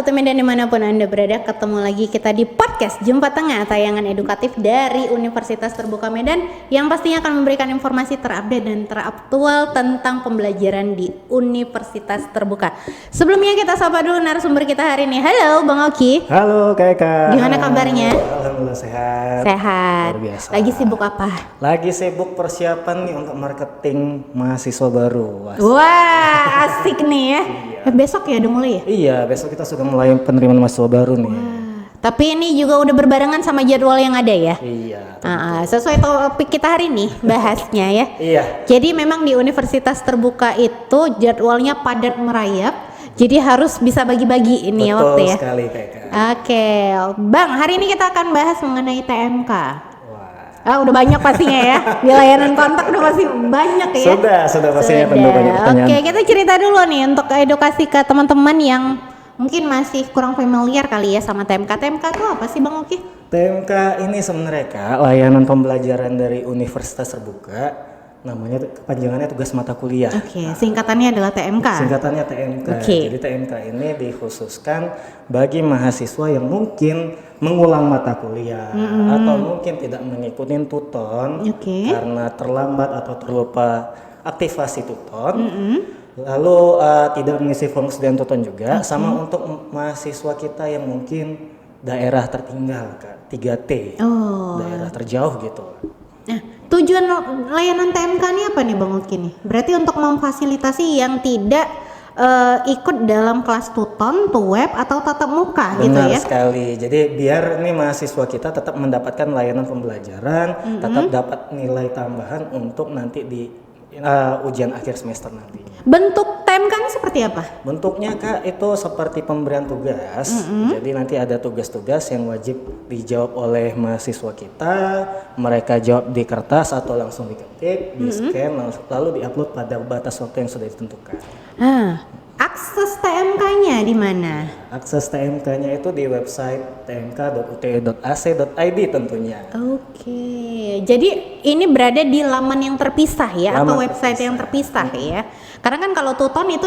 satu medan dimanapun Anda berada, ketemu lagi kita di podcast Jumpa Tengah, tayangan edukatif dari Universitas Terbuka Medan yang pastinya akan memberikan informasi terupdate dan teraktual tentang pembelajaran di Universitas Terbuka. Sebelumnya kita sapa dulu narasumber kita hari ini. Halo Bang Oki. Halo Kak Eka. Gimana kabarnya? Alhamdulillah sehat. Sehat. Luar biasa. Lagi sibuk apa? Lagi sibuk persiapan nih untuk marketing mahasiswa baru. Wah, asik nih ya. Besok ya udah mulai ya? Iya, besok kita sudah mulai penerimaan mahasiswa baru nih. Tapi ini juga udah berbarengan sama jadwal yang ada ya? Iya. Sesuai topik kita hari ini bahasnya ya. Iya. Jadi memang di Universitas Terbuka itu jadwalnya padat merayap. Jadi harus bisa bagi-bagi ini ya waktu ya. Betul sekali Kak Eka. Oke, Bang, hari ini kita akan bahas mengenai TMK. Udah banyak pastinya ya. Di layanan kontak udah pasti banyak ya. Sudah pastinya tentu banyak pertanyaan. Oke, kita cerita dulu nih untuk edukasi ke teman-teman yang mungkin masih kurang familiar kali ya sama TMK. TMK itu apa sih Bang Oki? TMK ini sebenarnya Kak, layanan pembelajaran dari Universitas Terbuka. Namanya kepanjangannya tugas mata kuliah. Oke, singkatannya adalah TMK. Singkatannya TMK. Jadi TMK ini dikhususkan bagi mahasiswa yang mungkin mengulang mata kuliah atau mungkin tidak mengikuti tuton karena terlambat atau terlupa aktivasi tuton. Lalu tidak mengisi form kesediaan tuton juga, sama untuk mahasiswa kita yang mungkin daerah tertinggal Kak, 3T. Daerah terjauh gitu. Nah, tujuan layanan TMK ini apa nih Bang Oki nih? Berarti untuk memfasilitasi yang tidak ikut dalam kelas tuton, web atau tatap muka. Benar gitu ya? Benar sekali. Jadi biar nih mahasiswa kita tetap mendapatkan layanan pembelajaran, tetap dapat nilai tambahan untuk nanti di ujian akhir semester nanti. Bentuk TMK ini seperti apa? Bentuknya Kak itu seperti pemberian tugas. Jadi nanti ada tugas-tugas yang wajib dijawab oleh mahasiswa kita. Mereka jawab di kertas atau langsung diketik, di scan, lalu diupload pada batas waktu yang sudah ditentukan. Akses TMK-nya di mana? Akses TMK-nya itu di website tmk.ute.ac.id tentunya. Oke, jadi ini berada di laman yang terpisah ya, atau website yang terpisah ya. Karena kan kalau tuton itu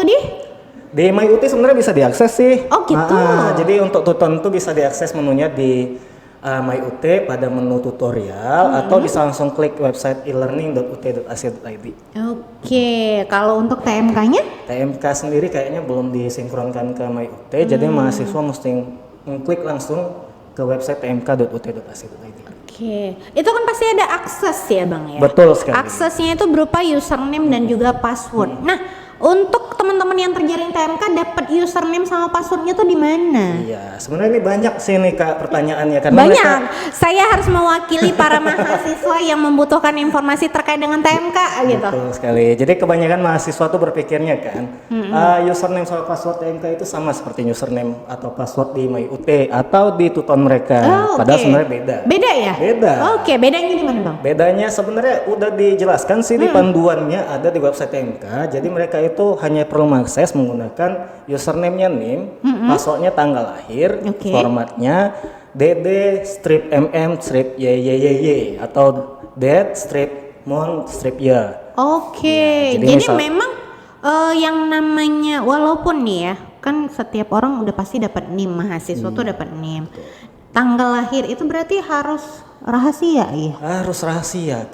di MyUT sebenarnya bisa diakses sih. Oh gitu. Jadi untuk tuton itu bisa diakses menunya di MyUT pada menu tutorial atau bisa langsung klik website elearning.ut.ac.id. Oke, kalau untuk TMK-nya? TMK sendiri kayaknya belum disinkronkan ke MyUT, jadi mahasiswa mesti mengklik langsung ke website tmk.ut.ac.id. Oke, itu kan pasti ada akses ya Bang ya? Betul sekali. Aksesnya itu berupa username dan juga password. Nah, untuk teman-teman yang terjaring TMK dapat username sama passwordnya tuh di mana? Iya, sebenarnya ini banyak sih nih Kak pertanyaannya karena banyak. Saya harus mewakili para mahasiswa yang membutuhkan informasi terkait dengan TMK gitu. Betul sekali. Jadi kebanyakan mahasiswa tuh berpikirnya kan, username sama password TMK itu sama seperti username atau password di MyUT atau di tuton mereka. Padahal sebenarnya beda. Beda ya? Beda. Oke, bedanya gimana Bang? Bedanya sebenarnya udah dijelaskan sih di panduannya ada di website TMK. Jadi mereka itu hanya perlu mengakses menggunakan username-nya NIM, passwordnya tanggal lahir, formatnya DD strip MM strip YYYY atau DET strip MON strip Y. Oke, jadi memang yang namanya walaupun nih ya, kan setiap orang udah pasti dapat NIM, mahasiswa tuh dapat NIM. Tanggal lahir itu berarti harus rahasia ya? Harus rahasia.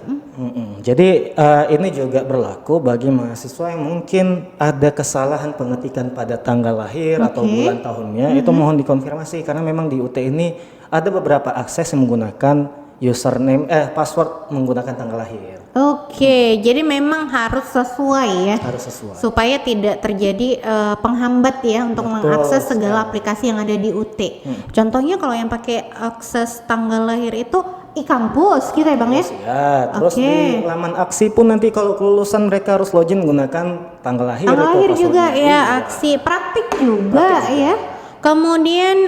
Jadi ini juga berlaku bagi mahasiswa yang mungkin ada kesalahan pengetikan pada tanggal lahir atau bulan tahunnya, itu mohon dikonfirmasi karena memang di UT ini ada beberapa akses yang menggunakan username password menggunakan tanggal lahir. Oke, jadi memang harus sesuai ya. Harus sesuai. Supaya tidak terjadi penghambat ya untuk mengakses segala aplikasi yang ada di UT. Contohnya kalau yang pakai akses tanggal lahir itu e-kampus gitu ya Bang ya? Terus di laman aksi pun nanti kalau kelulusan mereka harus login menggunakan tanggal lahir. Tanggal lahir juga ya, aksi praktik juga ya. Kemudian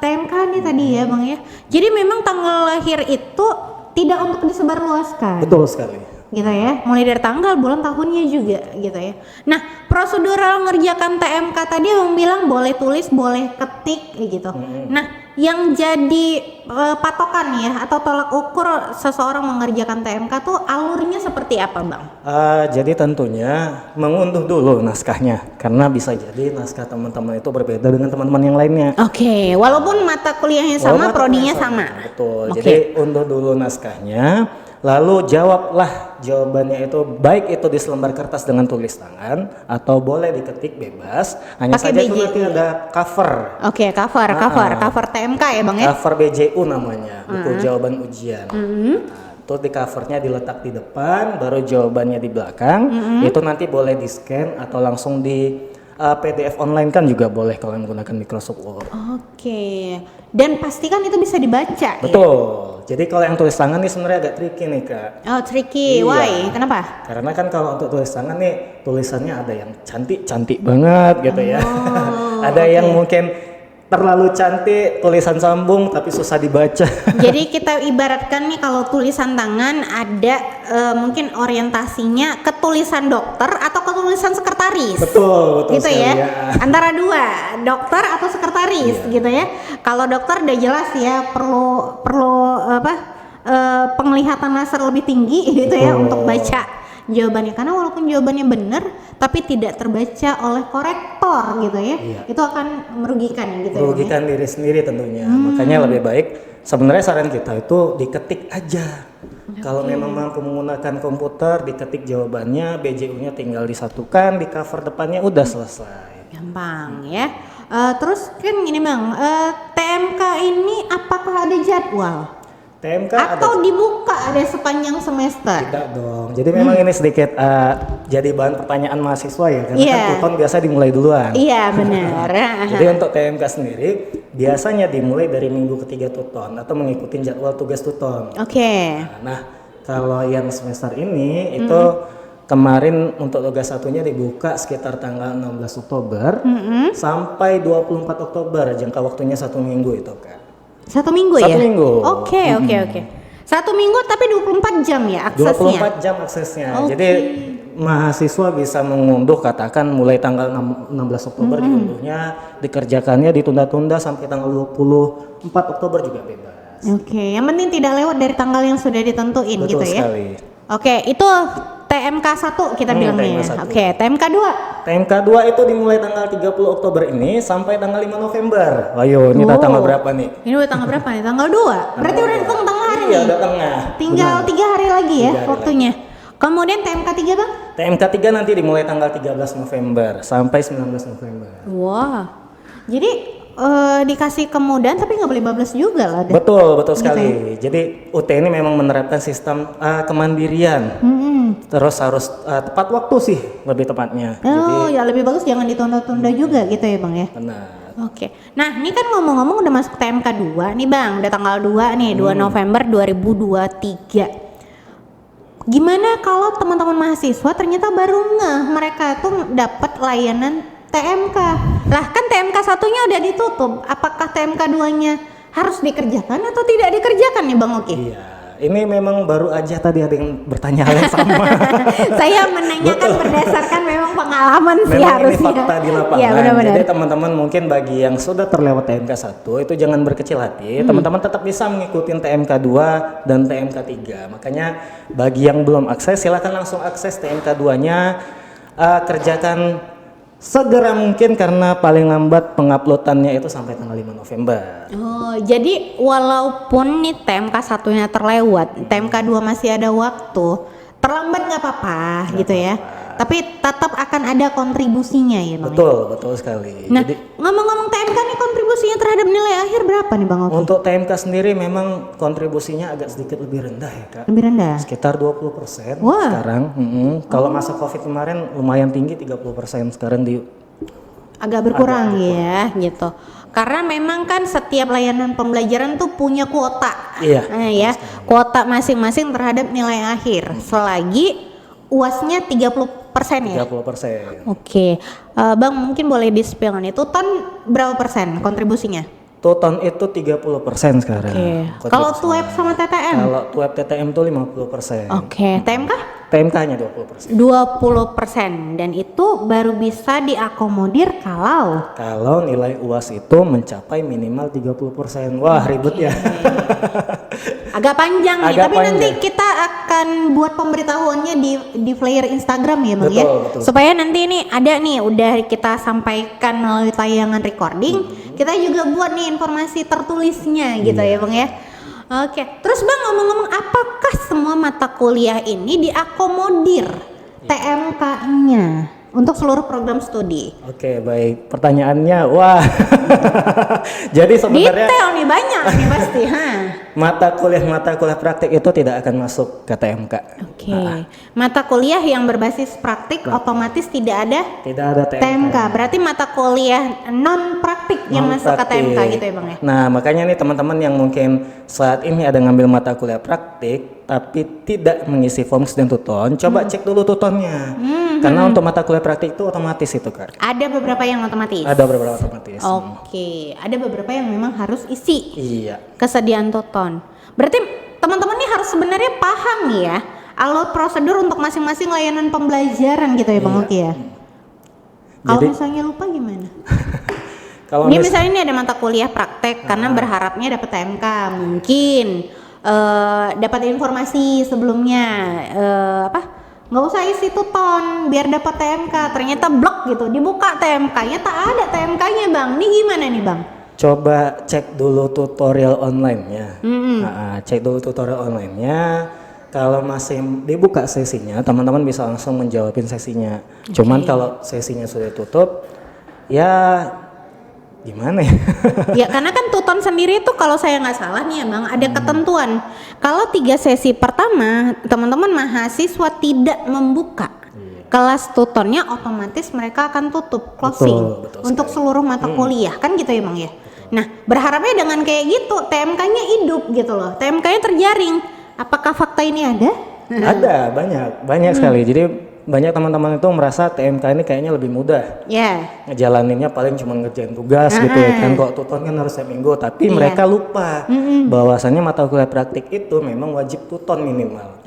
TMK nih tadi ya Bang ya. Jadi memang tanggal lahir itu tidak untuk disebarluaskan. Betul sekali. Gitu ya, mulai dari tanggal, bulan, tahunnya juga gitu ya. Nah, prosedural ngerjakan TMK tadi Bang bilang boleh tulis, boleh ketik gitu. Nah, yang jadi patokan ya atau tolak ukur seseorang mengerjakan TMK tuh alurnya seperti apa, Bang? Jadi tentunya mengunduh dulu naskahnya, karena bisa jadi naskah teman-teman itu berbeda dengan teman-teman yang lainnya. Oke, walaupun mata kuliahnya sama, prodinya sama. Betul. Jadi unduh dulu naskahnya, lalu jawablah jawabannya itu, baik itu di selembar kertas dengan tulis tangan atau boleh diketik bebas. Hanya Pakai saja itu BJ. nanti ada cover. Oke, cover TMK ya, Bang ya. Cover BJU namanya, buku jawaban ujian. Terus di covernya diletak di depan, baru jawabannya di belakang. Itu nanti boleh di scan atau langsung di PDF online kan juga boleh kalau menggunakan Microsoft Word. Oke, dan pastikan itu bisa dibaca. Betul. Jadi kalau yang tulis tangan nih sebenarnya agak tricky nih, Kak. Oh, tricky. Iya. Why? Kenapa? Karena kan kalau untuk tulis tangan nih tulisannya ada yang cantik banget gitu ya. Ada yang mungkin terlalu cantik, tulisan sambung tapi susah dibaca. Jadi kita ibaratkan nih kalau tulisan tangan ada mungkin orientasinya ke tulisan dokter atau ke tulisan sekretaris. Betul Gitu sekali, ya. Antara dua, dokter atau sekretaris gitu ya. Kalau dokter udah jelas ya perlu penglihatan laser lebih tinggi gitu ya untuk baca jawabannya, karena walaupun jawabannya benar tapi tidak terbaca oleh korektor gitu ya, itu akan merugikan gitu merugikan diri sendiri tentunya. Makanya lebih baik sebenarnya saran kita itu diketik aja. Kalau memang mampu menggunakan komputer, diketik jawabannya, BJU-nya tinggal disatukan di cover depannya, udah selesai. gampang ya. Terus kan ini Bang, TMK ini apakah ada jadwal? TMK atau dibuka ada sepanjang semester? Tidak dong. Jadi memang ini sedikit jadi bahan pertanyaan mahasiswa ya, karena kan tuton biasa dimulai duluan. Iya benar. Jadi untuk TMK sendiri biasanya dimulai dari minggu ketiga tuton atau mengikuti jadwal tugas tuton. Oke. Nah, kalau yang semester ini itu kemarin untuk tugas satunya dibuka sekitar tanggal 16 Oktober sampai 24 Oktober, jangka waktunya 1 minggu itu, Kak. 1 minggu ya? 1 minggu. Oke. 1 minggu tapi 24 jam ya aksesnya? 24 jam aksesnya. Jadi mahasiswa bisa mengunduh katakan mulai tanggal 16 Oktober diunduhnya, dikerjakannya ditunda-tunda sampai tanggal 24 Oktober juga bebas. Oke, yang penting tidak lewat dari tanggal yang sudah ditentuin. Betul gitu ya? sekali. Oke, itu TMK 1 kita bilangnya. TMK 1. Oke, TMK 2. TMK 2 itu dimulai tanggal 30 Oktober ini sampai tanggal 5 November. Ayo, ini udah tanggal berapa nih? Ini udah tanggal berapa nih? Tanggal 2. Berarti udah hitung tengah hari nih. Iya, udah tengah. Tinggal 3 hari lagi ya waktunya. Kemudian TMK 3 Bang? TMK 3 nanti dimulai tanggal 13 November sampai 19 November. Wah. Jadi dikasih kemudahan tapi nggak boleh bablas juga lah. Betul sekali. Jadi UT ini memang menerapkan sistem kemandirian. Terus harus tepat waktu sih lebih tepatnya. Oh, ya lebih bagus jangan ditunda-tunda juga gitu ya Bang ya. Benar. Oke. Nah, ini kan ngomong-ngomong udah masuk TMK 2 nih Bang, udah tanggal 2 nih, 2 November 2023. Gimana kalau teman-teman mahasiswa ternyata baru mereka tuh dapat layanan TMK. Lah kan TMK satunya udah ditutup. Apakah TMK 2-nya harus dikerjakan atau tidak dikerjakan nih Bang Oki? Iya. Ini memang baru aja tadi ada yang bertanya hal yang sama. Saya menanyakan berdasarkan memang pengalaman sih memang harusnya. Ini fakta di lapangan. Ya, benar-benar. Jadi teman-teman mungkin bagi yang sudah terlewat TMK 1 itu jangan berkecil hati. Teman-teman tetap bisa mengikuti TMK 2 dan TMK 3. Makanya bagi yang belum akses silakan langsung akses TMK 2-nya. Kerjakan segera mungkin karena paling lambat penguploadannya itu sampai tanggal 5 November. Oh, jadi walaupun nih TMK satunya terlewat, TMK 2 masih ada waktu, terlambat nggak apa-apa gitu ya. Tapi tetap akan ada kontribusinya ya Bang. Betul sekali. Nah, Jadi ngomong-ngomong TMK nih kontribusinya terhadap nilai akhir berapa nih Bang Oki? untuk TMK sendiri memang kontribusinya agak sedikit lebih rendah ya Kak. Lebih rendah? Sekitar 20% Wah. sekarang. Kalau masa Covid kemarin lumayan tinggi 30%, sekarang agak berkurang ya gitu. Karena memang kan setiap layanan pembelajaran tuh punya kuota. Iya. Ya, kuota masing-masing terhadap nilai akhir. Selagi UASnya 30% ya? 30%. Oke. Bang mungkin boleh di-spill nih, Tuton berapa persen kontribusinya? Tuton itu 30% sekarang. Oke. Kalau TUEP sama TTM? Kalau TUEP TTM itu 50%. Oke. TMK? TMK-nya 20%. 20%, dan itu baru bisa diakomodir kalau nilai UAS itu mencapai minimal 30%. Wah, ribet ya. Agak panjang nih, Agak tapi panjang. nanti kita akan buat pemberitahuannya di flyer Instagram ya Bang, Betul. supaya nanti ini ada nih, udah kita sampaikan melalui tayangan recording, kita juga buat nih informasi tertulisnya gitu ya Bang ya. Oke, terus Bang, ngomong-ngomong, apakah semua mata kuliah ini diakomodir TMK-nya untuk seluruh program studi? Oke, baik. Pertanyaannya, wah. Jadi sebenarnya detail nih, banyak nih pasti. mata kuliah praktik itu tidak akan masuk ke TMK. Oke. Mata kuliah yang berbasis praktik otomatis tidak ada TMK. Berarti mata kuliah non praktik yang masuk ke TMK gitu ya Bang ya. Nah, makanya nih teman-teman yang mungkin saat ini ada ngambil mata kuliah praktik tapi tidak mengisi form dan tuton, coba cek dulu tutonnya. Karena untuk mata kuliah praktik itu otomatis itu kan. Ada beberapa yang otomatis. Ada beberapa otomatis. Oke, ada beberapa yang memang harus isi. Iya. Kesediaan tuton. Berarti teman-teman nih harus sebenarnya paham nih ya, alur prosedur untuk masing-masing layanan pembelajaran gitu ya Bang Oki ya. Kalau misalnya lupa gimana? Kalau misalnya ini ada mata kuliah praktek karena berharapnya dapat TMK, mungkin dapat informasi sebelumnya, nggak usah isi tuton biar dapat TMK, ternyata blok gitu, dibuka TMK-nya tak ada TMK-nya Bang. Ini gimana nih Bang? Coba cek dulu tutorial online-nya. Cek dulu tutorial online-nya. Kalau masih dibuka sesinya, teman-teman bisa langsung menjawabin sesinya. Cuman kalau sesinya sudah tutup, ya gimana ya? Ya karena kan tuton sendiri itu kalau saya nggak salah nih ya Bang, ada ketentuan. Kalau 3 sesi pertama, teman-teman mahasiswa tidak membuka kelas tutornya, otomatis mereka akan tutup closing betul untuk seluruh mata kuliah, kan gitu ya Bang ya. Nah, berharapnya dengan kayak gitu TMK-nya hidup gitu loh, TMK-nya terjaring. Apakah fakta ini ada? Ada, banyak sekali. Jadi banyak teman-teman itu merasa TMK ini kayaknya lebih mudah. Ngejalaninnya paling cuma ngerjain tugas gitu ya kan. Kok tuton kan harus setiap minggu, tapi mereka lupa bahwasannya mata kuliah praktik itu memang wajib tuton minimal.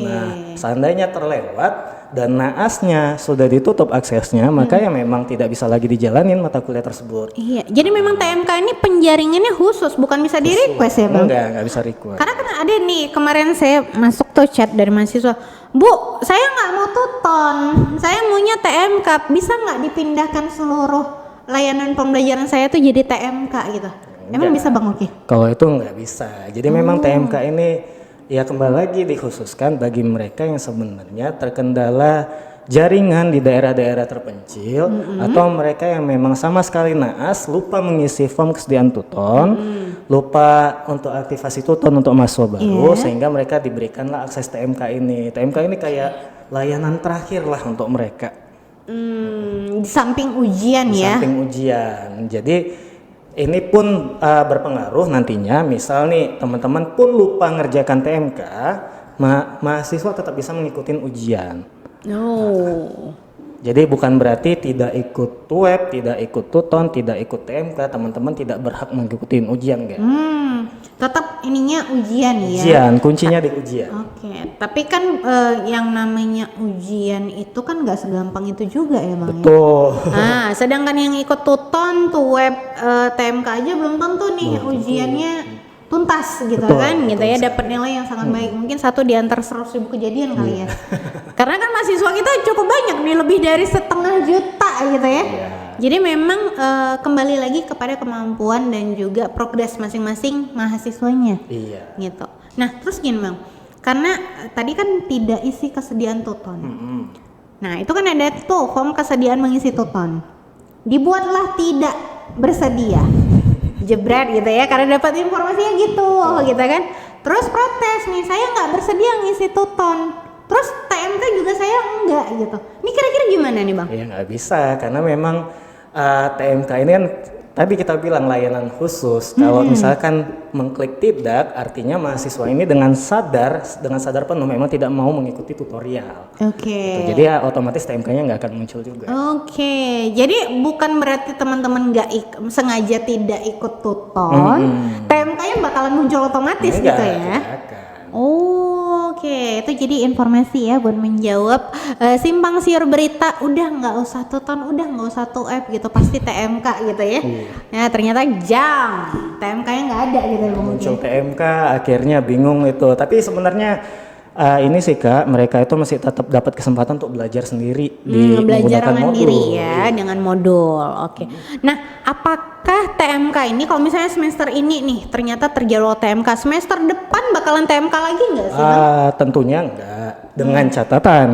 Nah, seandainya terlewat dan naasnya sudah ditutup aksesnya, maka ya memang tidak bisa lagi dijalanin mata kuliah tersebut. Iya, jadi memang TMK ini penjaringannya khusus, bukan bisa di request ya Bang? Enggak bisa request. Karena kan ada nih, kemarin saya masuk tuh chat dari mahasiswa, Bu, saya nggak mau tuton, saya maunya TMK, bisa nggak dipindahkan seluruh layanan pembelajaran saya tuh jadi TMK gitu? Emang bisa Bang Oki? Kalau itu nggak bisa, jadi memang TMK ini ya kembali lagi dikhususkan bagi mereka yang sebenarnya terkendala jaringan di daerah-daerah terpencil, atau mereka yang memang sama sekali naas, lupa mengisi form kesediaan tuton, lupa untuk aktivasi tuton untuk mahasiswa baru, sehingga mereka diberikanlah akses TMK ini. TMK ini kayak layanan terakhir lah untuk mereka. Di samping ujian di ya? Di samping ujian. Jadi ini pun berpengaruh nantinya, misal nih teman-teman pun lupa ngerjakan TMK, mahasiswa tetap bisa mengikuti ujian. Jadi bukan berarti tidak ikut web, tidak ikut tuton, tidak ikut TMK, teman-teman tidak berhak mengikuti ujian kan? Tetap ininya ujian ya? Ujian, kuncinya di ujian. Oke, tapi kan yang namanya ujian itu kan nggak segampang itu juga ya Bang? Betul. Nah, sedangkan yang ikut tuton, tuh web, TMK aja belum tentu nih ujiannya tuntas gitu kan, gitu ya, dapat nilai yang sangat baik. Mungkin 1 di antara 100.000 kejadian kali ya. Karena kan mahasiswa kita cukup banyak nih, lebih dari 500.000 gitu ya. Jadi memang kembali lagi kepada kemampuan dan juga progres masing-masing mahasiswanya. Gitu. Nah, terus gini Bang, karena tadi kan tidak isi kesediaan tuton. Nah, itu kan ada tuh form kesediaan mengisi tuton. Dibuatlah tidak bersedia. Jebret gitu ya, karena dapat informasinya gitu kan. Terus protes nih, saya nggak bersedia ngisi tuton, terus TMK juga saya enggak gitu. Ini kira-kira gimana nih Bang? Ya nggak bisa, karena memang TMK ini kan tadi kita bilang layanan khusus. Kalau misalkan mengklik tidak, artinya mahasiswa ini dengan sadar penuh memang tidak mau mengikuti tutorial. Gitu. Jadi ya otomatis TMK-nya nggak akan muncul juga. Jadi bukan berarti teman-teman nggak sengaja tidak ikut tuton, TMK-nya bakalan muncul otomatis gitu ya? Oke, itu jadi informasi ya buat menjawab simpang siur berita udah nggak usah tuton, udah nggak usah tuep gitu, pasti TMK gitu ya. Nah ternyata TMK-nya nggak ada gitu ya. Muncul TMK, akhirnya bingung itu. Tapi sebenarnya ini sih Kak, mereka itu masih tetap dapat kesempatan untuk belajar sendiri belajar menggunakan modul. mandiri ya dengan modul. Oke. Nah, apakah TMK ini kalau misalnya semester ini nih ternyata terjadwal TMK, semester depan bakalan TMK lagi nggak sih, Bang? Tentunya enggak, dengan catatan.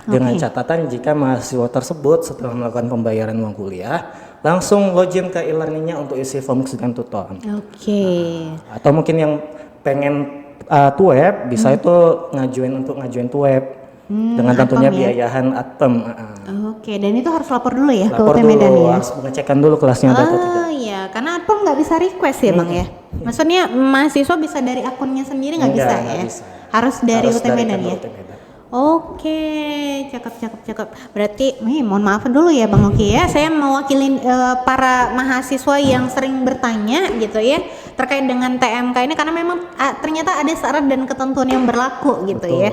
Dengan catatan jika mahasiswa tersebut setelah melakukan pembayaran uang kuliah langsung login ke e-learningnya untuk isi form student tutor. Atau mungkin yang pengen tuweb bisa itu ngajuin tuweb dengan tentunya biayahan atem. Oke, dan itu harus lapor dulu ya lapor ke UT Medan ya. Harus mengecekkan dulu kelasnya ada atau tidak. Iya, karena atem nggak bisa request ya Bang ya. Maksudnya mahasiswa bisa dari akunnya sendiri nggak bisa ya. Bisa. Harus dari UT Medan ya. UT Medan. Oke, cakep. Berarti, mohon maaf dulu ya Bang Oki ya. Saya mewakili para mahasiswa yang sering bertanya gitu ya terkait dengan TMK ini karena memang ternyata ada syarat dan ketentuan yang berlaku gitu. Betul. Ya.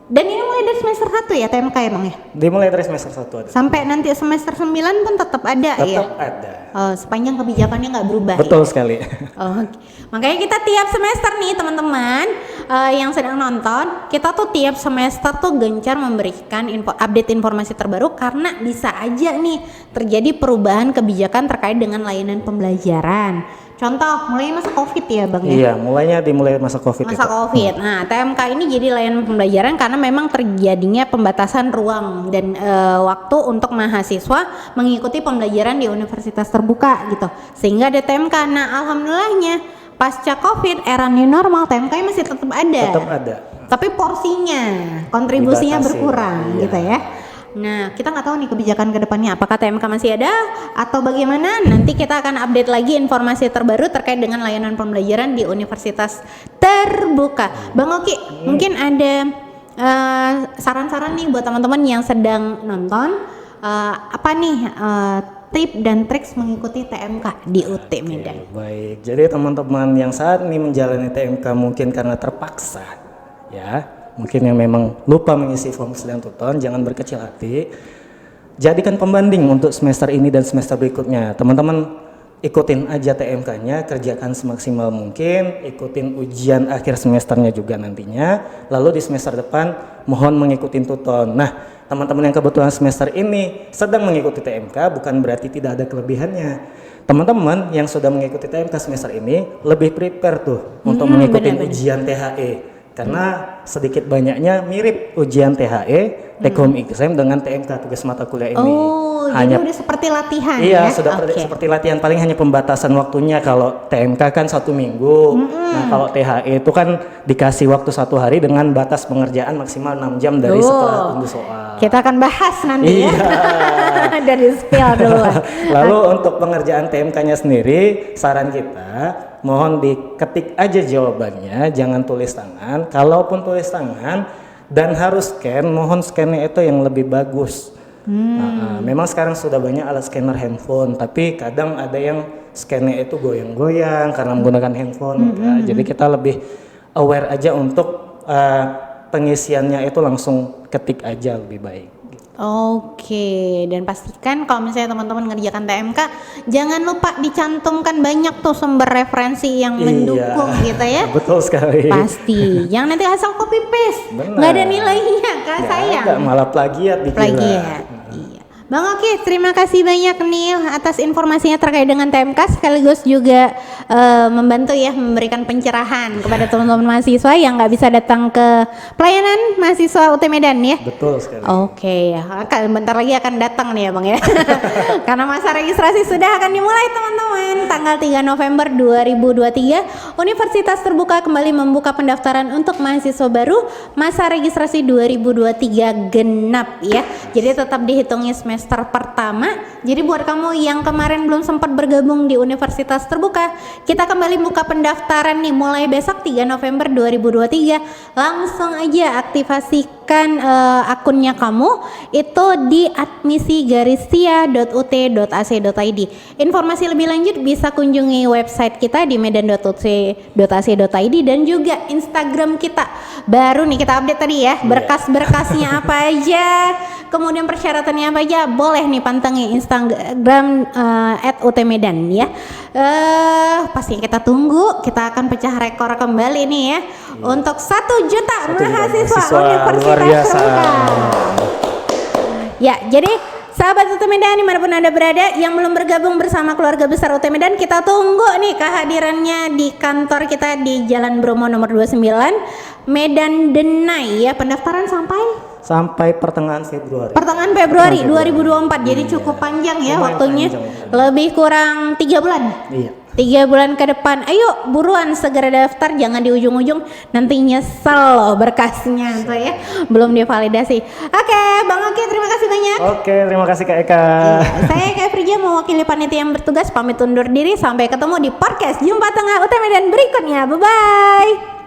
Dan ini mulai dari semester 1 ya TMK ya Bang ya? Dimulai dari semester 1 ada. Sampai nanti semester 9 pun tetap ada ya? Tetap ada. Sepanjang kebijakannya nggak berubah. Betul ya? sekali. Oke. Makanya kita tiap semester nih teman-teman yang sedang nonton, kita tuh tiap semester tuh gencar memberikan update informasi terbaru karena bisa aja nih terjadi perubahan kebijakan terkait dengan layanan pembelajaran. Contoh, mulai masa COVID ya Bang ya? Iya, dimulai masa COVID. COVID. Nah, TMK ini jadi layanan pembelajaran karena memang terjadinya pembatasan ruang dan waktu untuk mahasiswa mengikuti pembelajaran di universitas terbuka gitu. Sehingga ada TMK. Nah, alhamdulillahnya pasca COVID era new normal TMK masih tetap ada. Tetap ada. Tapi porsinya, kontribusinya berkurang gitu ya. Nah, kita nggak tahu nih kebijakan kedepannya apakah TMK masih ada atau bagaimana. Nanti kita akan update lagi informasi terbaru terkait dengan layanan pembelajaran di universitas terbuka. Bang Oki, mungkin ada saran-saran nih buat teman-teman yang sedang nonton, apa nih tip dan trik mengikuti TMK di UT Medan? Baik, jadi teman-teman yang saat ini menjalani TMK mungkin karena terpaksa ya, mungkin yang memang lupa mengisi form student tutor, jangan berkecil hati. Jadikan pembanding untuk semester ini dan semester berikutnya. Teman-teman ikutin aja TMK-nya, kerjakan semaksimal mungkin, ikutin ujian akhir semesternya juga nantinya. Lalu di semester depan mohon mengikuti tutor. Nah, teman-teman yang kebetulan semester ini sedang mengikuti TMK bukan berarti tidak ada kelebihannya. Teman-teman yang sudah mengikuti TMK semester ini lebih prepare tuh untuk mengikuti ujian THE. Karena sedikit banyaknya mirip ujian THE, take home exam dengan TMK tugas mata kuliah ini. Jadi udah seperti latihan ya? Iya, sudah seperti latihan, paling hanya pembatasan waktunya. Kalau TMK kan 1 minggu, nah kalau THE itu kan dikasih waktu 1 hari dengan batas pengerjaan maksimal 6 jam dari setelah tunggu soal. Kita akan bahas nanti ya. Dari spill dulu. Lalu untuk pengerjaan TMK-nya sendiri, saran kita mohon diketik aja jawabannya, jangan tulis tangan. Kalaupun tulis tangan dan harus scan, mohon scannya itu yang lebih bagus. Memang sekarang sudah banyak alat scanner handphone, tapi kadang ada yang scannya itu goyang-goyang karena menggunakan handphone. Jadi kita lebih aware aja untuk pengisiannya itu langsung ketik aja lebih baik. Oke, dan pastikan kalau misalnya teman-teman ngerjakan TMK, jangan lupa dicantumkan banyak tuh sumber referensi yang mendukung gitu ya. Betul sekali. Pasti, jangan nanti asal copy paste, nggak ada nilainya, Kak sayang. Nggak, malah plagiat dikira. Plagiat. Bang Oki, terima kasih banyak nih atas informasinya terkait dengan TMK, sekaligus juga membantu ya memberikan pencerahan kepada teman-teman mahasiswa yang nggak bisa datang ke pelayanan mahasiswa UT Medan ya. Betul sekali. Oke, bentar lagi akan datang nih ya Bang ya. Karena masa registrasi sudah akan dimulai teman-teman. Tanggal 3 November 2023, Universitas Terbuka kembali membuka pendaftaran untuk mahasiswa baru. Masa registrasi 2023 genap ya. Jadi tetap dihitungnya semester semester pertama. Jadi buat kamu yang kemarin belum sempat bergabung di Universitas Terbuka, kita kembali buka pendaftaran nih mulai besok 3 November 2023. Langsung aja aktivasikan akunnya kamu itu di admisi-sia.ut.ac.id. Informasi lebih lanjut bisa kunjungi website kita di medan.ut.ac.id dan juga Instagram kita. Baru nih kita update tadi ya, berkas-berkasnya apa aja, kemudian persyaratannya apa aja, boleh nih pantengin Instagram @utmedan ya. Pasti kita tunggu, kita akan pecah rekor kembali nih ya untuk 1 juta mahasiswa Universitas Terbuka. Ya, jadi sahabat UT Medan dimanapun Anda berada yang belum bergabung bersama keluarga besar UT Medan, kita tunggu nih kehadirannya di kantor kita di Jalan Bromo nomor 29 Medan Denai ya. Pendaftaran sampai pertengahan Februari. Pertengahan Februari 2024. Jadi cukup panjang ya waktunya. Lebih kurang 3 bulan. Iya. 3 bulan ke depan. Ayo buruan segera daftar, jangan di ujung-ujung nanti nyesel loh berkasnya tuh ya. Belum divalidasi. Oke, Bang Oki terima kasih banyak. Oke, terima kasih Kak Eka. Saya Eka Frija mewakili panitia yang bertugas pamit undur diri. Sampai ketemu di podcast Jumpa Tengah UT Medan berikutnya. Bye bye.